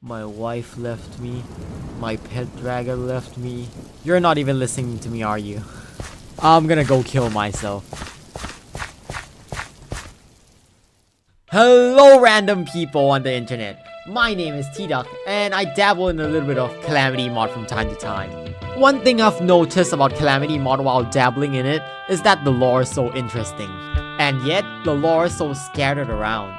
My wife left me. My pet dragon left me. You're not even listening to me, are you? I'm gonna go kill myself. Hello random people on the internet. My name is T-Duck and I dabble in a little bit of Calamity mod from time to time. One thing I've noticed about Calamity mod while dabbling in it is that the lore is so interesting. And yet, the lore is so scattered around.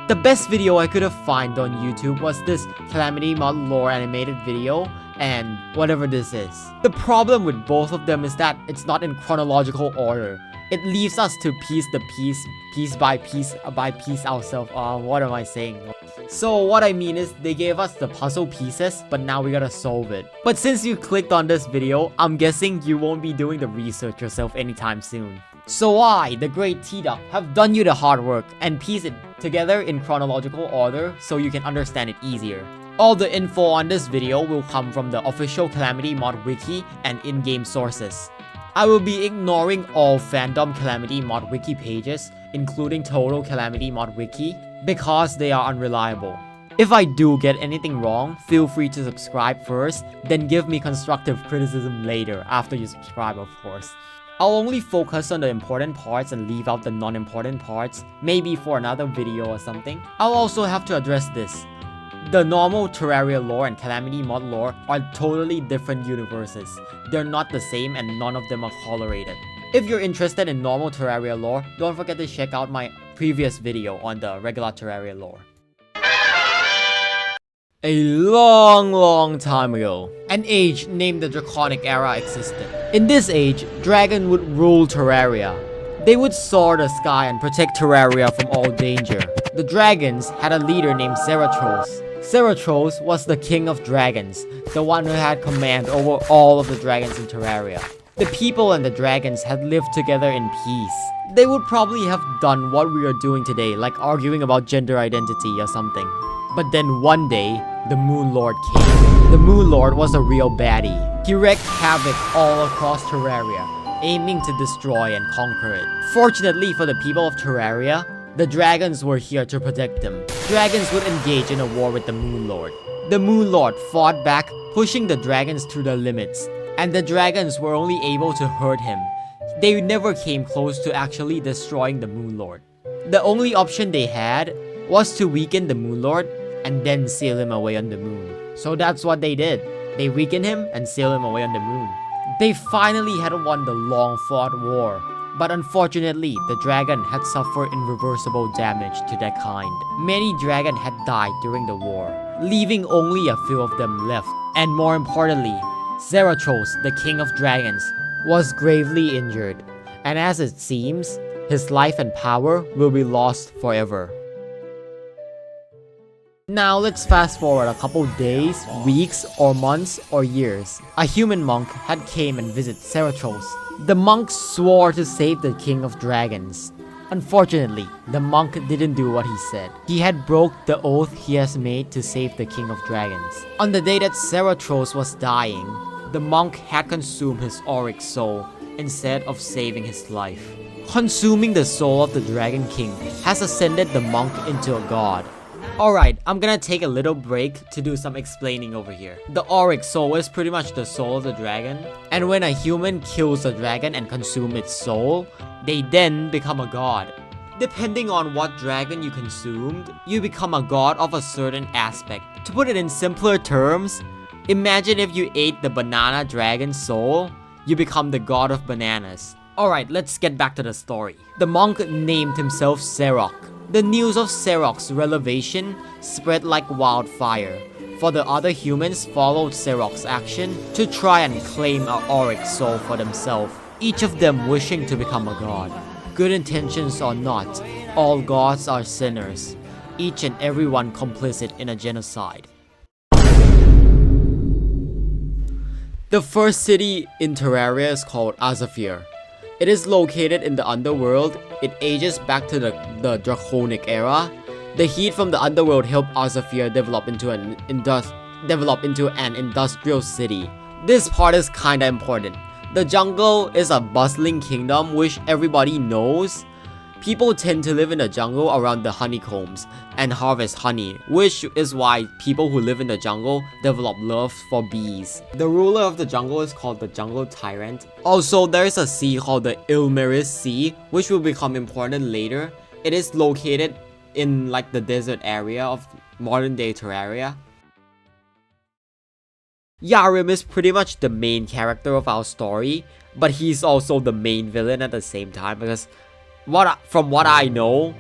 The best video I could have found on YouTube was this Calamity mod lore animated video and whatever this is. The problem with both of them is that it's not in chronological order. It leaves us to piece by piece ourselves. What am I saying? So what I mean is they gave us the puzzle pieces, but now we gotta solve it. But since you clicked on this video, I'm guessing you won't be doing the research yourself anytime soon. So I, the great T-Duck, have done you the hard work and pieced it together in chronological order so you can understand it easier. All the info on this video will come from the official Calamity mod wiki and in-game sources. I will be ignoring all fandom Calamity mod wiki pages, including Total Calamity mod wiki, because they are unreliable. If I do get anything wrong, feel free to subscribe first, then give me constructive criticism later after you subscribe, of course. I'll only focus on the important parts and leave out the non-important parts, maybe for another video or something. I'll also have to address this. The normal Terraria lore and Calamity mod lore are totally different universes. They're not the same and none of them are correlated. If you're interested in normal Terraria lore, don't forget to check out my previous video on the regular Terraria lore. A long time ago, an age named the Draconic era existed. In this age, dragons would rule Terraria. They would soar the sky and protect Terraria from all danger. The dragons had a leader named Ceratros. Ceratros was the king of dragons, the one who had command over all of the dragons in Terraria. The people and the dragons had lived together in peace. They would probably have done what we are doing today, like arguing about gender identity or something. But then one day, the Moon Lord came. The Moon Lord was a real baddie. He wreaked havoc all across Terraria, aiming to destroy and conquer it. Fortunately for the people of Terraria, the dragons were here to protect them. Dragons would engage in a war with the Moon Lord. The Moon Lord fought back, pushing the dragons to their limits, and the dragons were only able to hurt him. They never came close to actually destroying the Moon Lord. The only option they had was to weaken the Moon Lord and then sail him away on the moon. So that's what they did. They weakened him and sailed him away on the moon. They finally had won the long-fought war. But unfortunately, the dragon had suffered irreversible damage to their kind. Many dragons had died during the war, leaving only a few of them left. And more importantly, Ceratros, the king of dragons, was gravely injured. And as it seems, his life and power will be lost forever. Now let's fast forward a couple days, weeks, or months, or years. A human monk had came and visited Ceratros. The monk swore to save the king of dragons. Unfortunately, the monk didn't do what he said. He had broke the oath he has made to save the king of dragons. On the day that Ceratros was dying, the monk had consumed his auric soul instead of saving his life. Consuming the soul of the Dragon King has ascended the monk into a god. Alright, I'm gonna take a little break to do some explaining over here. The auric soul is pretty much the soul of the dragon, and when a human kills a dragon and consumes its soul, they then become a god. Depending on what dragon you consumed, you become a god of a certain aspect. To put it in simpler terms, imagine if you ate the banana dragon's soul, you become the god of bananas. Alright, let's get back to the story. The monk named himself Serok. The news of Serok's revelation spread like wildfire, for the other humans followed Serok's action to try and claim an auric soul for themselves, each of them wishing to become a god. Good intentions or not, all gods are sinners, each and everyone complicit in a genocide. The first city in Terraria is called Ascension. It is located in the underworld. It ages back to the draconic era. The heat from the underworld helped Ascension develop into an industrial city. This part is kinda important. The jungle is a bustling kingdom which everybody knows. People tend to live in the jungle around the honeycombs and harvest honey, which is why people who live in the jungle develop love for bees. The ruler of the jungle is called the jungle tyrant. Also, there is a sea called the Yharim Sea, which will become important later. It is located in like the desert area of modern day Terraria. Yharim is pretty much the main character of our story, but he's also the main villain at the same time because from what I know,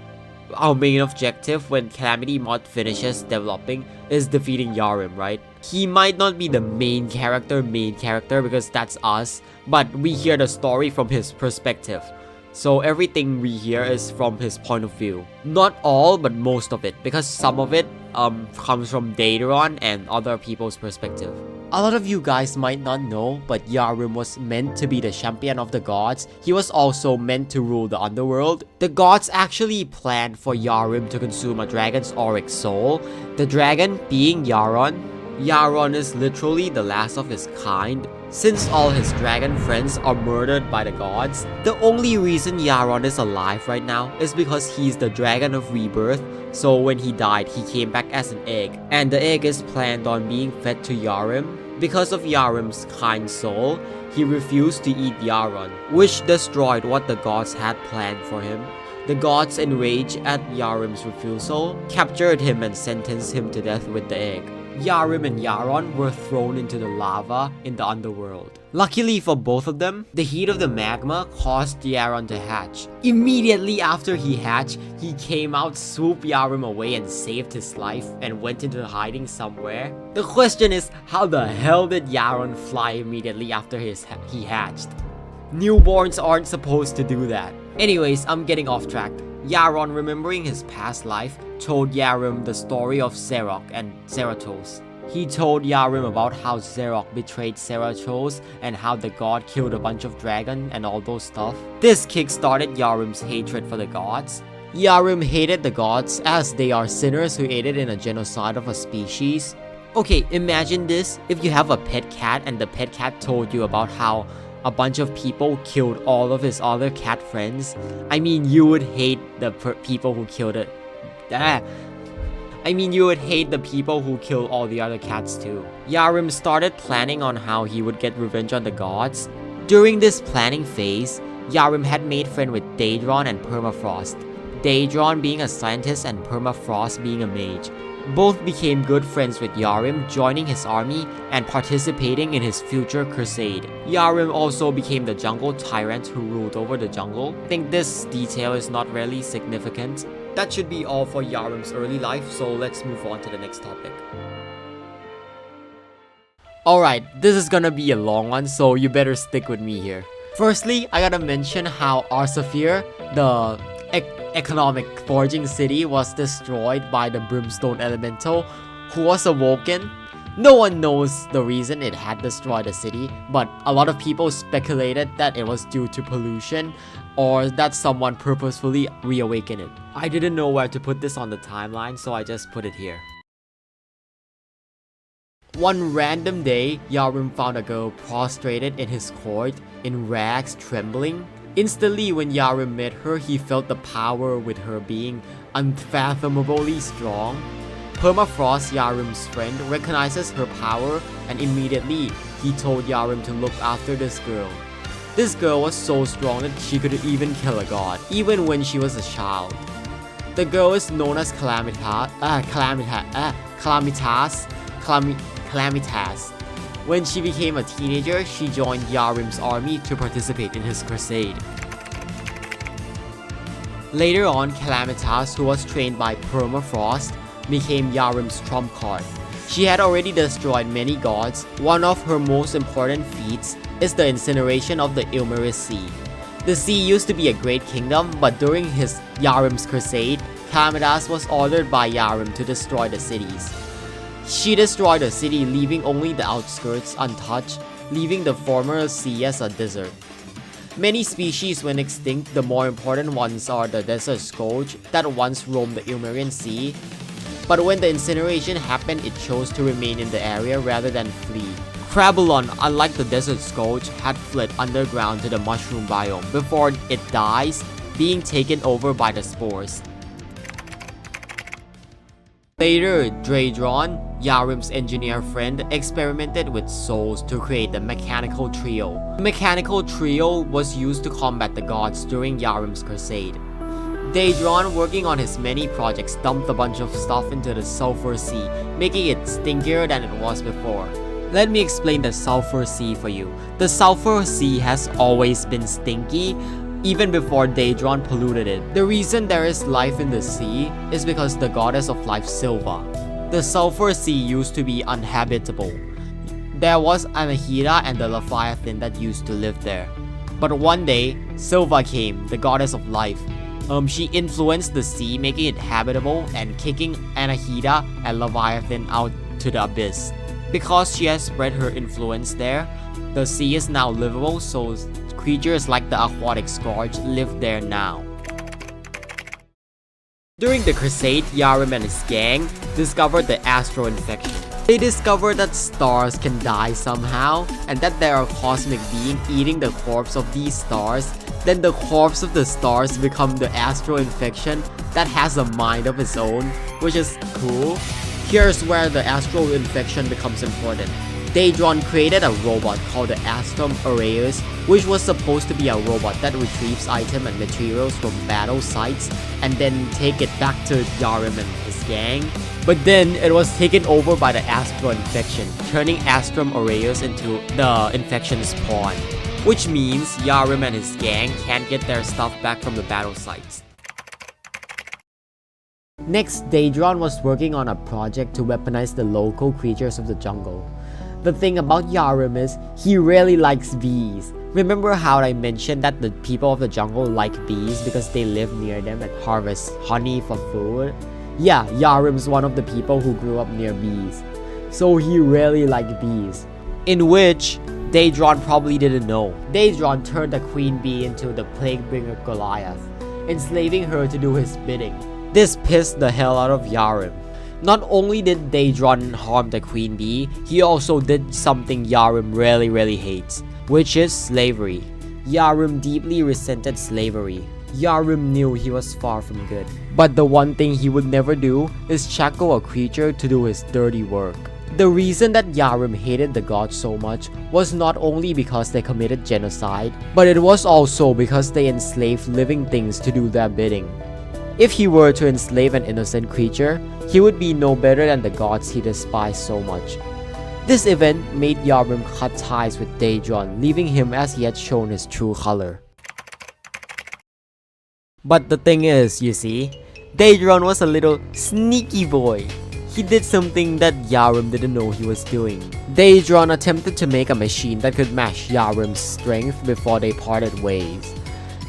our main objective when Calamity mod finishes developing is defeating Yharim, right? He might not be the main character because that's us, but we hear the story from his perspective. So everything we hear is from his point of view. Not all, but most of it, because some of it comes from Daedron and other people's perspective. A lot of you guys might not know, but Yharim was meant to be the champion of the gods. He was also meant to rule the underworld. The gods actually planned for Yharim to consume a dragon's auric soul, the dragon being Yharon. Yharon is literally the last of his kind, since all his dragon friends are murdered by the gods. The only reason Yharon is alive right now is because he's the dragon of rebirth, so when he died, he came back as an egg, and the egg is planned on being fed to Yharim. Because of Yharim's kind soul, he refused to eat Yharon, which destroyed what the gods had planned for him. The gods, enraged at Yharim's refusal, captured him and sentenced him to death with the egg. Yharim and Yharon were thrown into the lava in the underworld. Luckily for both of them, the heat of the magma caused Yharon to hatch. Immediately after he hatched, he came out, swooped Yharim away and saved his life and went into hiding somewhere. The question is, how the hell did Yharon fly immediately after he hatched? Newborns aren't supposed to do that. Anyways, I'm getting off track. Yharon, remembering his past life, told Yharim the story of Zarok and Zeratos. He told Yharim about how Zarok betrayed Zeratos and how the god killed a bunch of dragons and all those stuff. This kickstarted Yharim's hatred for the gods. Yharim hated the gods as they are sinners who aided in a genocide of a species. Okay, imagine this if you have a pet cat and the pet cat told you about how a bunch of people killed all of his other cat friends. I mean, you would hate the people who killed it. You would hate the people who killed all the other cats too. Yharim started planning on how he would get revenge on the gods. During this planning phase, Yharim had made friends with Daedron and Permafrost. Daedron being a scientist and Permafrost being a mage. Both became good friends with Yharim, joining his army and participating in his future crusade. Yharim also became the jungle tyrant who ruled over the jungle. I think this detail is not really significant. That should be all for Yharim's early life, so let's move on to the next topic. Alright, this is gonna be a long one, so you better stick with me here. Firstly, I gotta mention how Arsaphir, the economic forging city, was destroyed by the brimstone elemental who was awoken. No one knows the reason it had destroyed the city, but a lot of people speculated that it was due to pollution or that someone purposefully reawakened it. I didn't know where to put this on the timeline, so I just put it here. One random day, Yharim found a girl prostrated in his court, in rags, trembling. Instantly, when Yharim met her, he felt the power with her being unfathomably strong. Permafrost, Yharim's friend, recognizes her power and immediately he told Yharim to look after this girl. This girl was so strong that she could even kill a god, even when she was a child. The girl is known as Calamitas. When she became a teenager, she joined Yharim's army to participate in his crusade. Later on, Calamitas, who was trained by Permafrost, became Yharim's trump card. She had already destroyed many gods. One of her most important feats is the incineration of the Yharim Sea. The sea used to be a great kingdom, but during Yharim's crusade, Calamitas was ordered by Yharim to destroy the cities. She destroyed the city, leaving only the outskirts untouched, leaving the former sea as a desert. Many species went extinct. The more important ones are the desert scourge that once roamed the Yharim Sea, but when the incineration happened, it chose to remain in the area rather than flee. Crabalon, unlike the desert scourge, had fled underground to the mushroom biome. Before it dies, being taken over by the spores. Later, Dradron, Yharim's engineer friend, experimented with souls to create the mechanical trio. The mechanical trio was used to combat the gods during Yharim's crusade. Dradron, working on his many projects, dumped a bunch of stuff into the Sulfur Sea, making it stinkier than it was before. Let me explain the Sulfur Sea for you. The Sulfur Sea has always been stinky, even before Dradron polluted it. The reason there is life in the sea is because the goddess of life, Silva. The Sulfur Sea used to be uninhabitable. There was Anahita and the Leviathan that used to live there. But one day, Silva came, the goddess of life. She influenced the sea, making it habitable and kicking Anahita and Leviathan out to the abyss. Because she has spread her influence there, the sea is now livable, so creatures like the aquatic scourge live there now. During the crusade, Yharim and his gang discovered the astral infection. They discovered that stars can die somehow, and that there are cosmic beings eating the corpse of these stars. Then the corpse of the stars become the astral infection that has a mind of its own, which is cool. Here's where the astral infection becomes important. Dradron created a robot called the Astrum Aureus, which was supposed to be a robot that retrieves items and materials from battle sites and then take it back to Yharim and his gang. But then it was taken over by the astral infection, turning Astrum Aureus into the infection's pawn. Which means Yharim and his gang can't get their stuff back from the battle sites. Next, Dradron was working on a project to weaponize the local creatures of the jungle. The thing about Yharim is, he really likes bees. Remember how I mentioned that the people of the jungle like bees because they live near them and harvest honey for food? Yeah, Yharim's one of the people who grew up near bees. So he really liked bees. In which, Dradron probably didn't know. Dradron turned the queen bee into the plague bringer Goliath, enslaving her to do his bidding. This pissed the hell out of Yharim. Not only did Dradron harm the queen bee, he also did something Yharim really hates, which is slavery. Yharim deeply resented slavery. Yharim knew he was far from good. But the one thing he would never do is shackle a creature to do his dirty work. The reason that Yharim hated the gods so much was not only because they committed genocide, but it was also because they enslaved living things to do their bidding. If he were to enslave an innocent creature, he would be no better than the gods he despised so much. This event made Yharim cut ties with Dradron, leaving him as he had shown his true color. But the thing is, you see, Dradron was a little sneaky boy. He did something that Yharim didn't know he was doing. Dradron attempted to make a machine that could match Yharim's strength before they parted ways.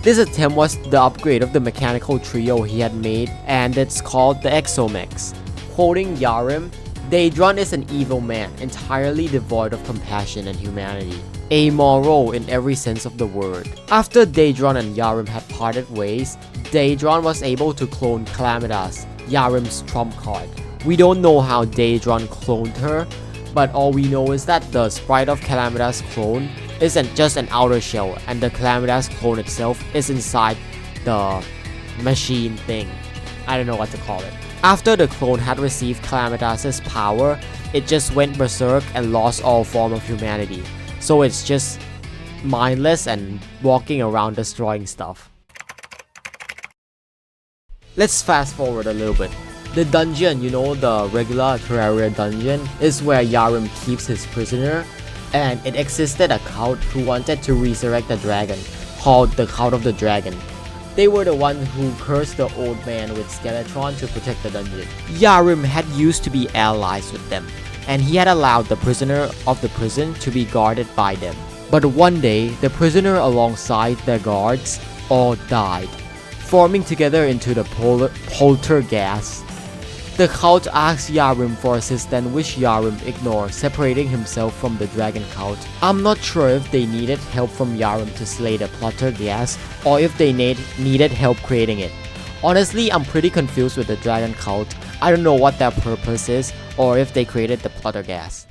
This attempt was the upgrade of the mechanical trio he had made, and it's called the Exomex. Quoting Yharim, Dradron is an evil man, entirely devoid of compassion and humanity. Amoral in every sense of the word. After Dradron and Yharim had parted ways, Dradron was able to clone Calamity, Yharim's trump card. We don't know how Dradron cloned her, but all we know is that the sprite of Calamity's clone isn't just an outer shell, and the Calamity's clone itself is inside the machine thing. I don't know what to call it. After the clone had received Calamity's power, it just went berserk and lost all form of humanity. So it's just mindless and walking around destroying stuff. Let's fast forward a little bit. The dungeon, you know, the regular Terraria dungeon, is where Yharim keeps his prisoner, and it existed a cult who wanted to resurrect a dragon, called the Cult of the Dragon. They were the ones who cursed the old man with Skeletron to protect the dungeon. Yharim had used to be allies with them, and he had allowed the prisoner of the prison to be guarded by them. But one day, the prisoner alongside their guards all died, forming together into the poltergeist. The cult asked Yharim for assistance, which Yharim ignored, separating himself from the dragon cult. I'm not sure if they needed help from Yharim to slay the poltergeist, or if they needed help creating it. Honestly, I'm pretty confused with the dragon cult. I don't know what their purpose is, or if they created the poltergeist.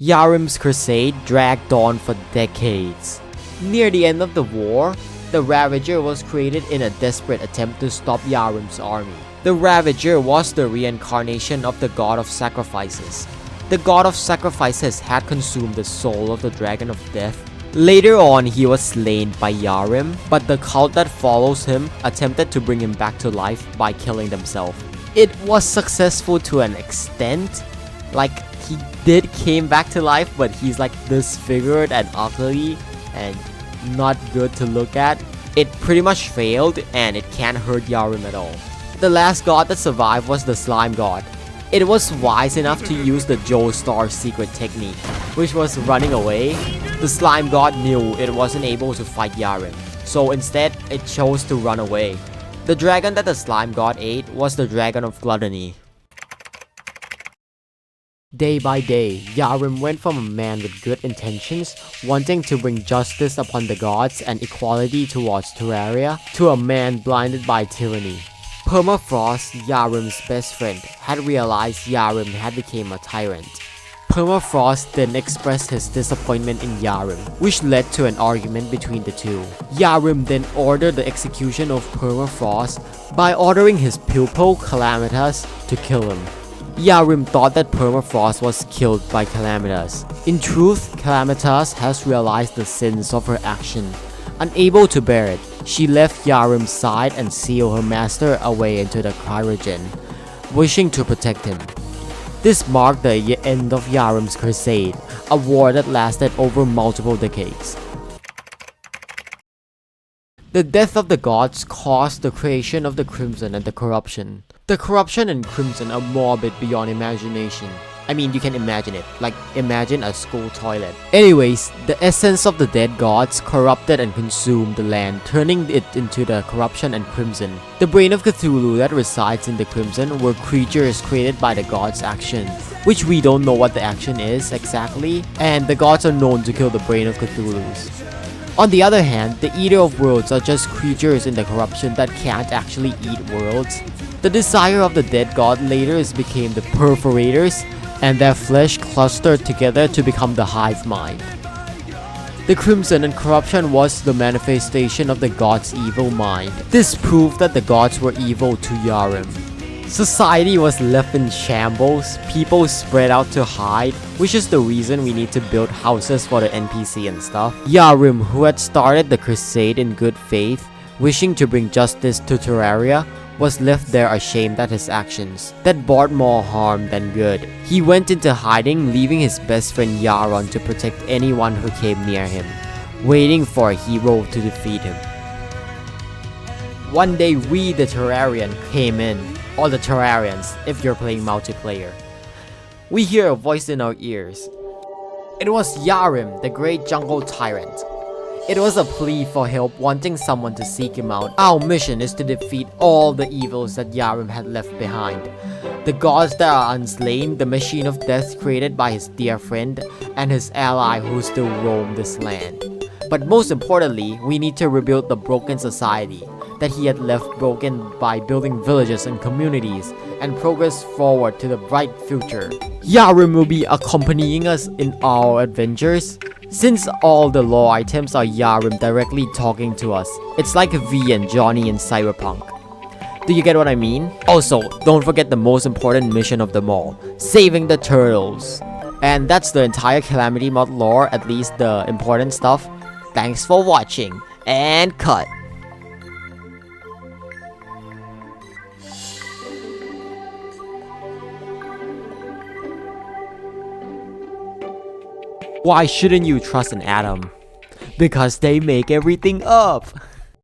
Yharim's crusade dragged on for decades. Near the end of the war, The Ravager was created in a desperate attempt to stop Yharim's army. The Ravager was the reincarnation of the god of sacrifices. The god of sacrifices had consumed the soul of the dragon of death. Later on, he was slain by Yharim, but the cult that follows him attempted to bring him back to life by killing themselves. It was successful to an extent. Like, he did came back to life, but he's like disfigured and ugly and not good to look at. It pretty much failed and it can't hurt Yharim at all. The last god that survived was the slime god. It was wise enough to use the Joestar secret technique, which was running away. The slime god knew it wasn't able to fight Yharim, so instead it chose to run away. The dragon that the slime god ate was the dragon of gluttony. Day by day, Yharim went from a man with good intentions, wanting to bring justice upon the gods and equality towards Terraria, to a man blinded by tyranny. Permafrost, Yharim's best friend, had realized Yharim had become a tyrant. Permafrost then expressed his disappointment in Yharim, which led to an argument between the two. Yharim then ordered the execution of Permafrost by ordering his pupil Calamitas to kill him. Yharim thought that Permafrost was killed by Calamitas. In truth, Calamitas has realized the sins of her action. Unable to bear it, she left Yharim's side and sealed her master away into the cryogen, wishing to protect him. This marked the end of Yharim's crusade, a war that lasted over multiple decades. The death of the gods caused the creation of the Crimson and the corruption. The corruption and Crimson are morbid beyond imagination. I mean, you can imagine it. Like, imagine a school toilet. Anyways, the essence of the dead gods corrupted and consumed the land, turning it into the corruption and Crimson. The brain of Cthulhu that resides in the Crimson were creatures created by the gods' action, which we don't know what the action is exactly, and the gods are known to kill the brain of Cthulhu's. On the other hand, the Eater of Worlds are just creatures in the corruption that can't actually eat worlds. The desire of the dead god later became the Perforators, and their flesh clustered together to become the hive mind. The Crimson and corruption was the manifestation of the god's evil mind. This proved that the gods were evil to Yharim. Society was left in shambles, people spread out to hide, which is the reason we need to build houses for the NPC and stuff. Yharim, who had started the crusade in good faith, wishing to bring justice to Terraria, was left there ashamed at his actions that brought more harm than good. He went into hiding, leaving his best friend Yaron to protect anyone who came near him, waiting for a hero to defeat him. One day we, the Terrarian, came in, or the Terrarians if you're playing multiplayer. We hear a voice in our ears. It was Yharim, the great jungle tyrant. It was a plea for help, wanting someone to seek him out. Our mission is to defeat all the evils that Yharim had left behind. The gods that are unslain, the machine of death created by his dear friend, and his ally who still roam this land. But most importantly, we need to rebuild the broken society that he had left broken by building villages and communities and progress forward to the bright future. Yharim will be accompanying us in our adventures. Since all the lore items are Yharim directly talking to us, it's like V and Johnny in Cyberpunk. Do you get what I mean? Also, don't forget the most important mission of them all, saving the turtles. And that's the entire Calamity mod lore, at least the important stuff. Thanks for watching, and cut! Why shouldn't you trust an atom? Because they make everything up!